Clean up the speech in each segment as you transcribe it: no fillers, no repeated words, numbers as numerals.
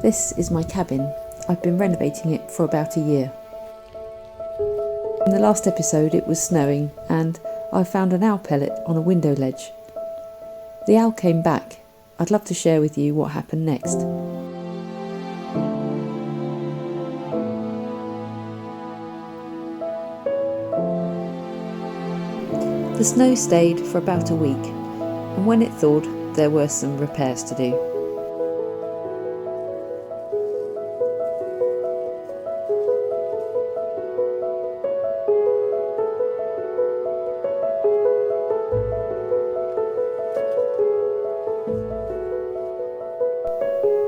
This is my cabin. I've been renovating it for about a year. In the last episode it was snowing and I found an owl pellet on a window ledge. The owl came back. I'd love to share with you what happened next. The snow stayed for about a week, and when it thawed there were some repairs to do.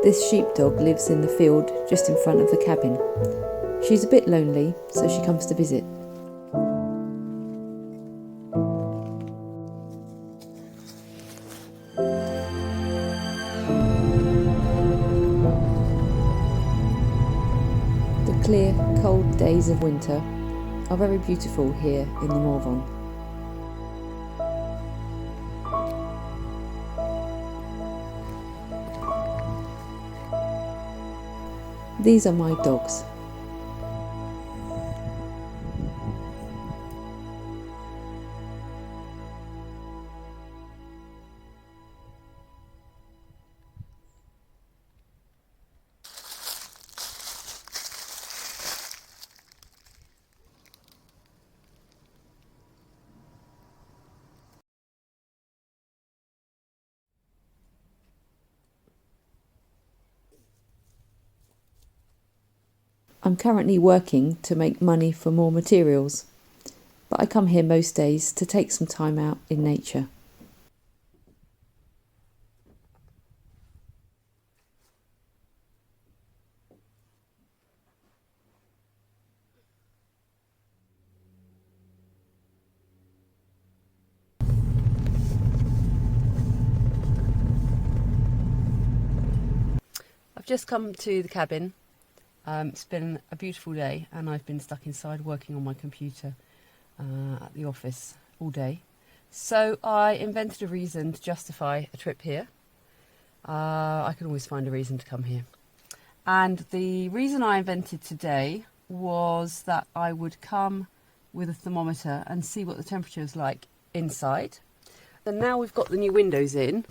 This sheepdog lives in the field just in front of the cabin. She's a bit lonely, so she comes to visit. The clear, cold days of winter are very beautiful here in the Morvan. These are my dogs. I'm currently working to make money for more materials, but I come here most days to take some time out in nature. I've just come to the cabin. It's been a beautiful day and I've been stuck inside working on my computer at the office all day. So I invented a reason to justify a trip here. I can always find a reason to come here. And the reason I invented today was that I would come with a thermometer and see what the temperature is like inside. And now we've got the new windows in.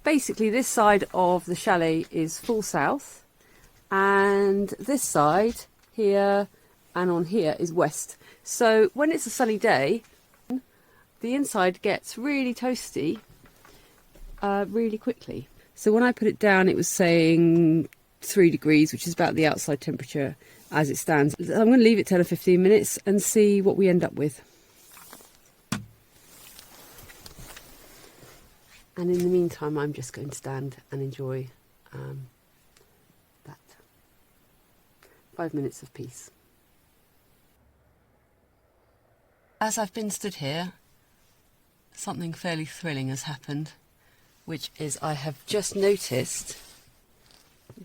Basically this side of the chalet is full south. And this side here and on here is west. So when it's a sunny day, the inside gets really toasty really quickly. So when I put it down, it was saying 3 degrees, which is about the outside temperature as it stands. I'm going to leave it 10 or 15 minutes and see what we end up with. And in the meantime, I'm just going to stand and enjoy that. 5 minutes of peace. As I've been stood here, something fairly thrilling has happened, which is I have just noticed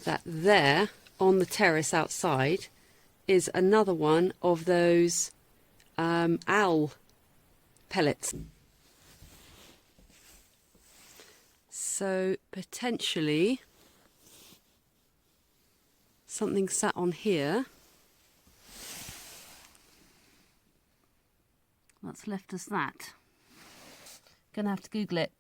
that there on the terrace outside is another one of those owl pellets. So potentially something sat on here that's left us that. Gonna have to Google it.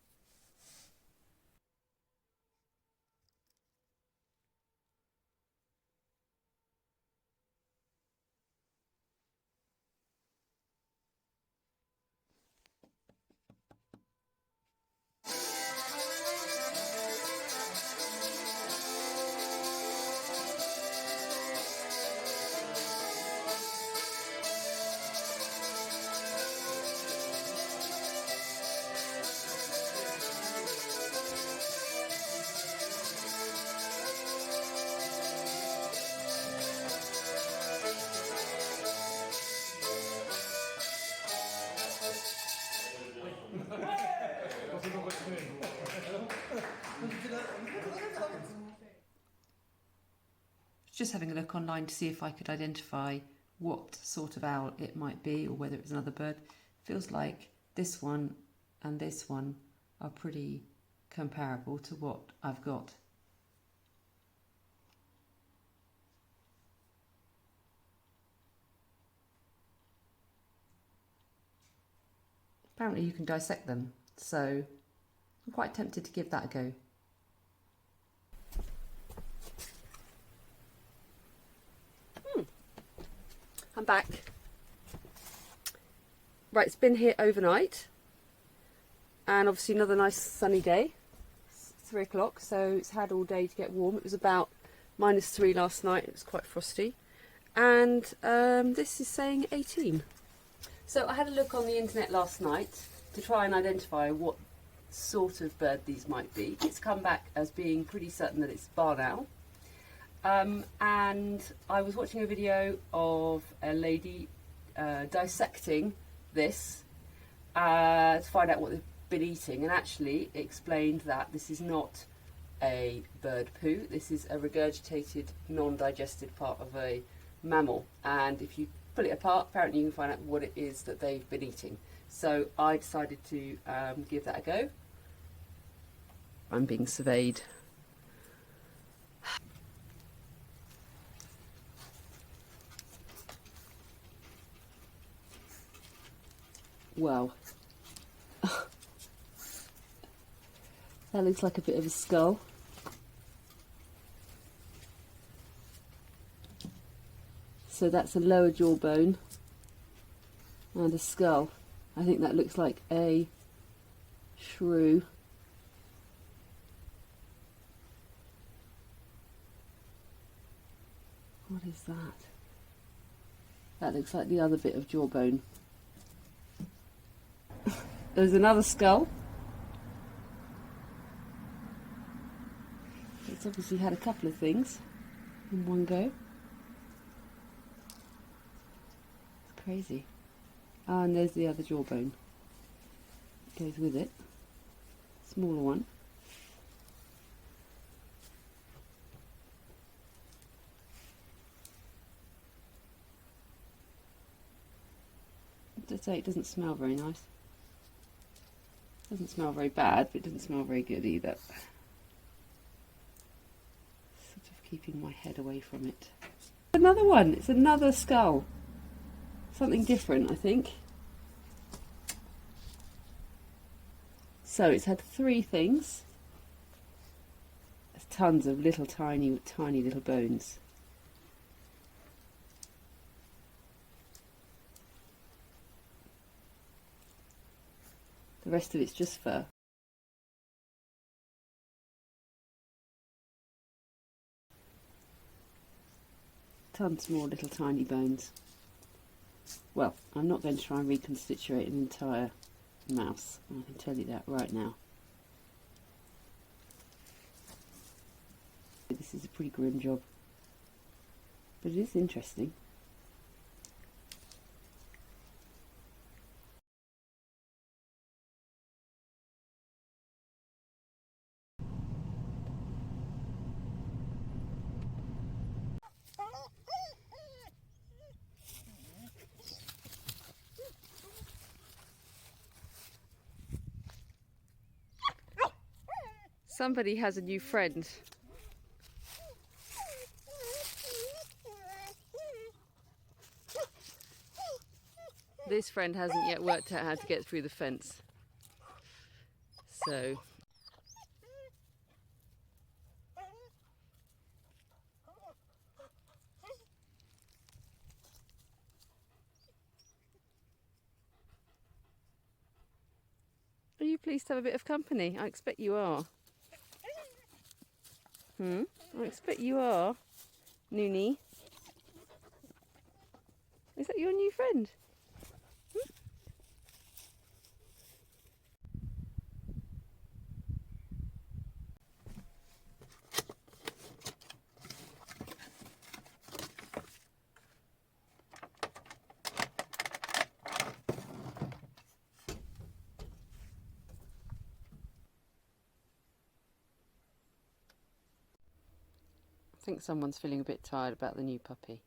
Just having a look online to see if I could identify what sort of owl it might be or whether it's another bird. Feels like this one and this one are pretty comparable to what I've got apparently you can dissect them, so I'm quite tempted to give that a go. I'm back. Right, it's been here overnight, and obviously another nice sunny day. It's 3 o'clock, so it's had all day to get warm. It was about -3 last night. It was quite frosty, and this is saying 18. So I had a look on the internet last night to try and identify what sort of bird these might be. It's come back as being pretty certain that it's barn owl. And I was watching a video of a lady dissecting this to find out what they've been eating, and actually it explained that this is not a bird poo, this is a regurgitated, non-digested part of a mammal, and if you pull it apart, apparently you can find out what it is that they've been eating. So I decided to give that a go. I'm being surveyed. Well, that looks like a bit of a skull. So that's a lower jawbone and a skull. I think that looks like a shrew. What is that? That looks like the other bit of jawbone. There's another skull. It's obviously had a couple of things in one go. It's crazy. Ah, and there's the other jawbone. Goes with it. Smaller one. I'd say it doesn't smell very nice. Doesn't smell very bad, but it doesn't smell very good either. Sort of keeping my head away from it. Another one. It's another skull. Something different, I think. So it's had 3 things. There's tons of little tiny little bones. The rest of it's just fur. Tons more little tiny bones. Well, I'm not going to try and reconstitute an entire mouse. I can tell you that right now. This is a pretty grim job, but it is interesting. Somebody has a new friend. This friend hasn't yet worked out how to get through the fence. So are you pleased to have a bit of company? I expect you are. I expect you are, Noonie. Is that your new friend? I think someone's feeling a bit tired about the new puppy.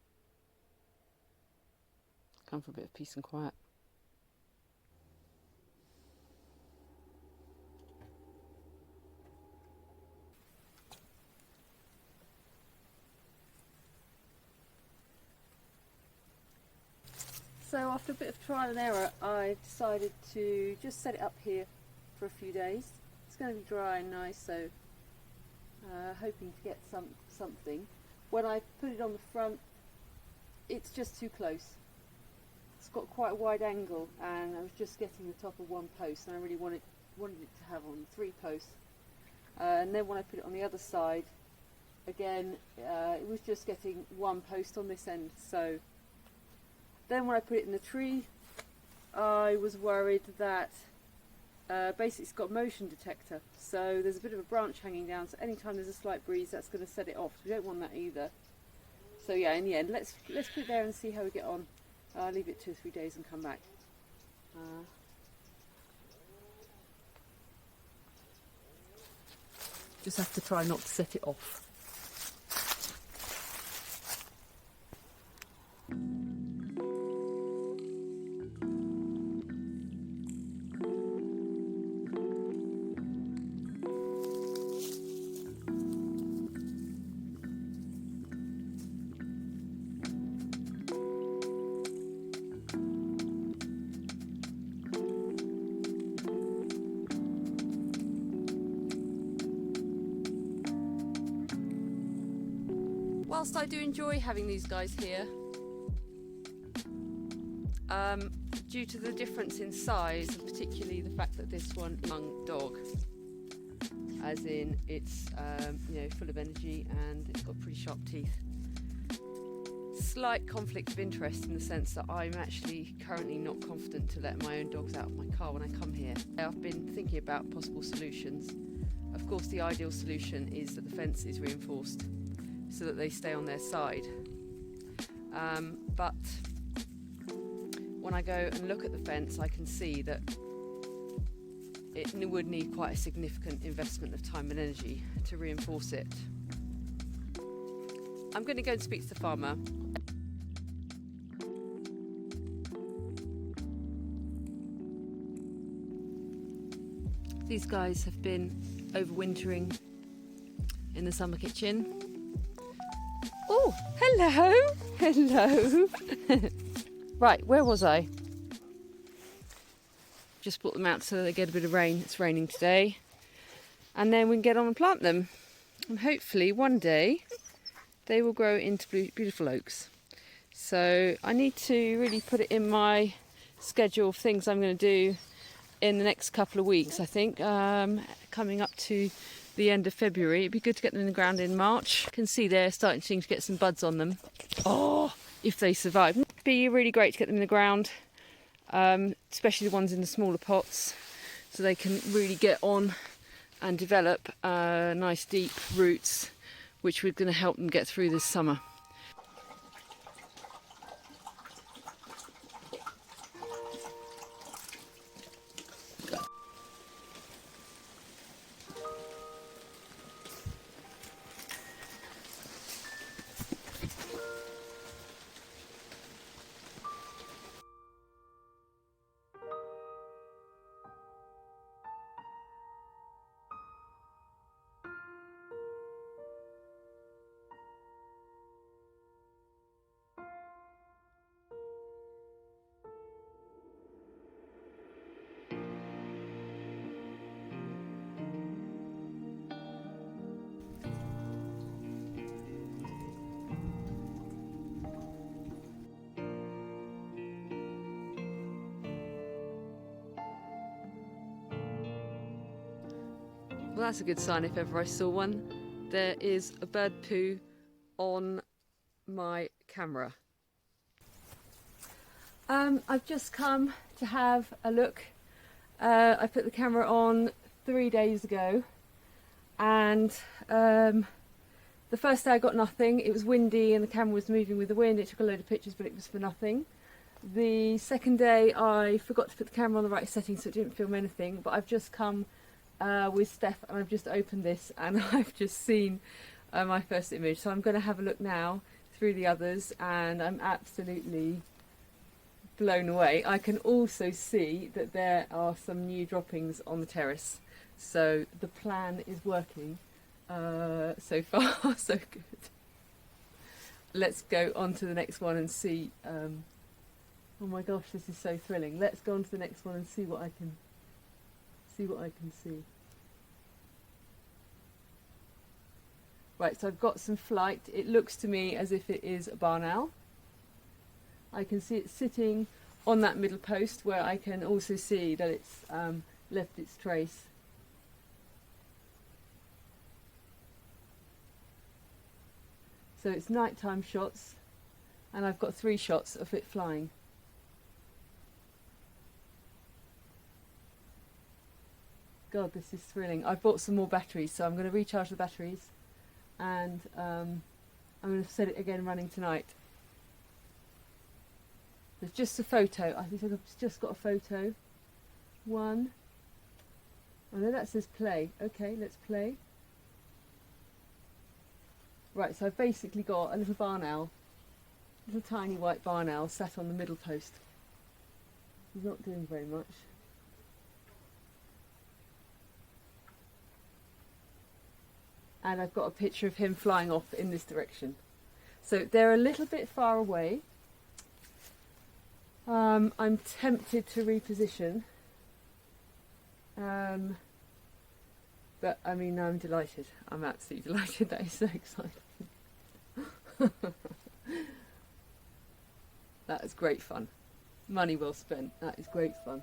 Come for a bit of peace and quiet. So after a bit of trial and error, I decided to just set it up here for a few days. It's going to be dry and nice, so hoping to get something. When I put it on the front, it's just too close. It's got quite a wide angle, and I was just getting the top of one post, and I really wanted it to have on 3 posts. And then when I put it on the other side, again, it was just getting 1 post on this end. So then when I put it in the tree, I was worried that basically it's got a motion detector, so there's a bit of a branch hanging down, so anytime there's a slight breeze, that's going to set it off. We don't want that either. So yeah, in the end, let's put it there and see how we get on. I'll leave it 2 or 3 days and come back. Just have to try not to set it off. Whilst I do enjoy having these guys here, due to the difference in size, and particularly the fact that this one is a young dog, as in it's full of energy and it's got pretty sharp teeth. Slight conflict of interest in the sense that I'm actually currently not confident to let my own dogs out of my car when I come here. I've been thinking about possible solutions. Of course, the ideal solution is that the fence is reinforced so that they stay on their side. But when I go and look at the fence, I can see that it would need quite a significant investment of time and energy to reinforce it. I'm going to go and speak to the farmer. These guys have been overwintering in the summer kitchen. Oh, hello, hello. Right, where was I? Just brought them out so they get a bit of rain. It's raining today. And then we can get on and plant them. And hopefully one day they will grow into beautiful oaks. So I need to really put it in my schedule of things I'm going to do in the next couple of weeks, I think. Coming up to the end of February. It'd be good to get them in the ground in March. You can see they're starting to get some buds on them. Oh, if they survive. It'd be really great to get them in the ground, especially the ones in the smaller pots, so they can really get on and develop nice deep roots, which we're going to help them get through this summer. Well, that's a good sign if ever I saw one. There is a bird poo on my camera. I've just come to have a look. I put the camera on 3 days ago, and the first day I got nothing. It was windy and the camera was moving with the wind. It took a load of pictures, but it was for nothing. The second day I forgot to put the camera on the right setting, so it didn't film anything, but I've just come with Steph and I've just opened this and I've just seen my first image. So I'm going to have a look now through the others, and I'm absolutely blown away. I can also see that there are some new droppings on the terrace, so the plan is working. So far so good. Let's go on to the next one and see Oh my gosh, this is so thrilling. Let's go on to the next one and see what I can see. Right, so I've got some flight. It looks to me as if it is a barn owl. I can see it sitting on that middle post, where I can also see that it's left its trace. So it's nighttime shots, and I've got 3 shots of it flying. God, this is thrilling. I've bought some more batteries, so I'm going to recharge the batteries, and I'm going to set it again running tonight. There's just a photo. I think I've just got a photo. One. Oh no, that says play. Okay, let's play. Right, so I've basically got a little barn owl, little tiny white barn owl sat on the middle post. He's not doing very much. And I've got a picture of him flying off in this direction. So they're a little bit far away. I'm tempted to reposition, but I mean, I'm delighted. I'm absolutely delighted. That is so exciting. That is great fun. Money well spent. That is great fun.